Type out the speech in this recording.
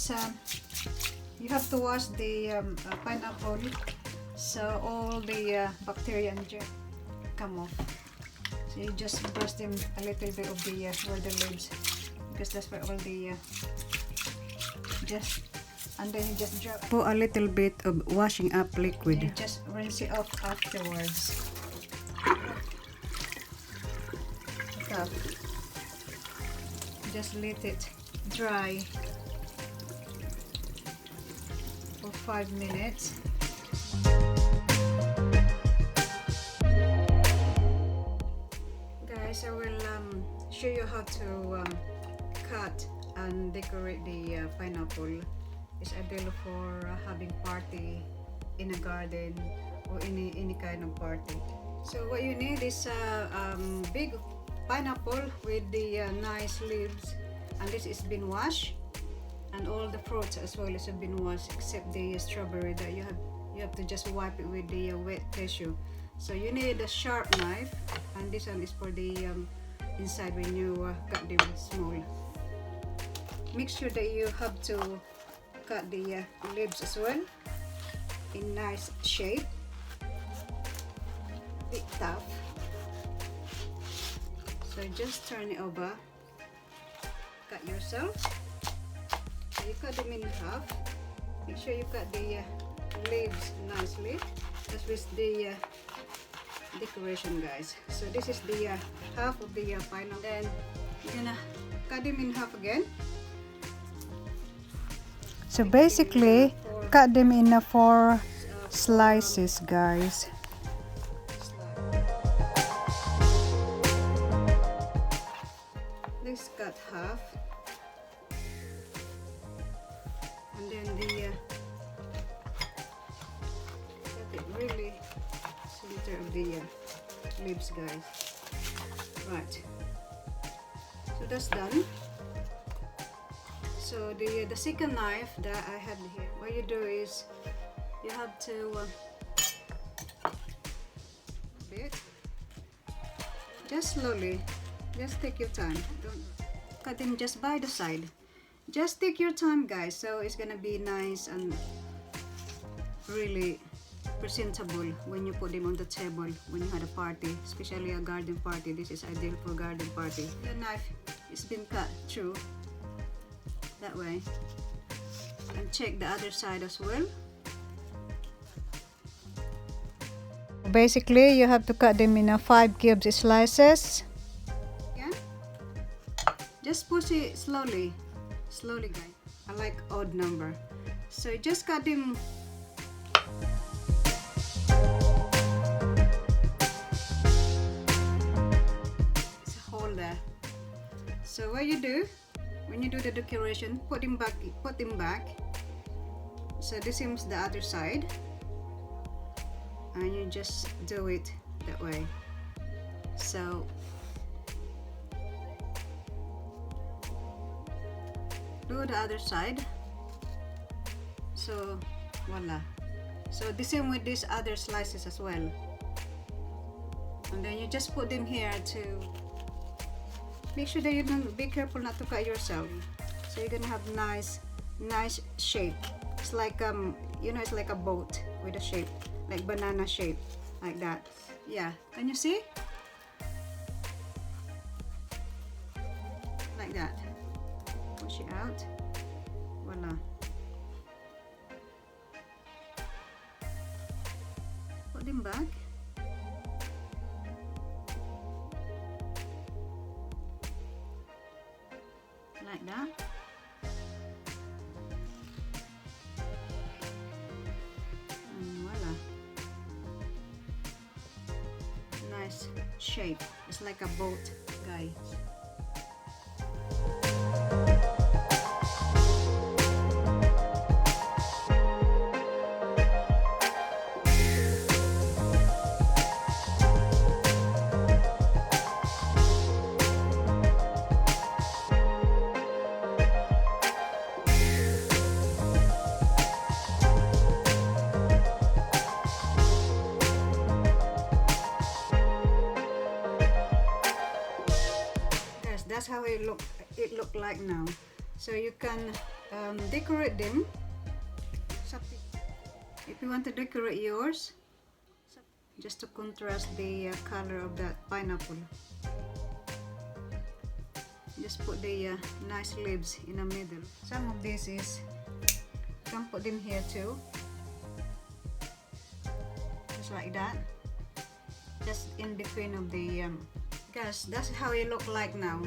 is you have to wash the pineapple, so all the bacteria and germ come off. So you just brush them a little bit of the where the leaves, because that's where all the and then you just drop. Put a little bit of washing up liquid. You just rinse it off afterwards. Tough. Just let it dry for 5 minutes. Guys, I will show you how to cut and decorate the pineapple. It's ideal for having party in a garden or any kind of party. So what you need is a big pineapple with the nice leaves, and this has been washed, and all the fruits as well has been washed except the strawberry that you have to just wipe it with the wet tissue. So you need a sharp knife, and this one is for the inside when you cut them small. Make sure that you have to cut the leaves as well in nice shape, bit tough. So just turn it over, cut yourself. So you cut them in half. Make sure you cut the leaves nicely. That's with the decoration, guys. So this is the half of the pineapple. Then you're gonna cut them in half again. So basically, cut them in 4 slices, guys. Let's cut half, and then the cut it really center of the leaves, guys. Right. So that's done. So the second knife that I had here, what you do is you have to just slowly, just take your time. Don't cut them just by the side. Just take your time, guys. So it's gonna be nice and really presentable when you put them on the table when you had a party, especially a garden party. This is ideal for garden party. The knife has been cut through that way, and check the other side as well. Basically, you have to cut them in 5 cubes slices. Yeah, just push it slowly, guys. I like odd number, so just cut them. It's a hole there. So what you do when you do the decoration, put them back. So this is the other side, and you just do it that way. So do the other side. So voila. So the same with these other slices as well. And then you just put them here to make sure that you don't, be careful not to cut yourself. So you're gonna have nice shape. It's like you know, it's like a boat with a shape, like banana shape, like that. Yeah, can you see? Like that. Push it out. Voila. Put them back. Like that. And voila. Nice shape. It's like a boat, guys. That's how it look like now. So you can decorate them. If you want to decorate yours, just to contrast the color of that pineapple, just put the nice leaves in the middle. Some of this is, you can put them here too, just like that, just in between of the guys, that's how it look like now.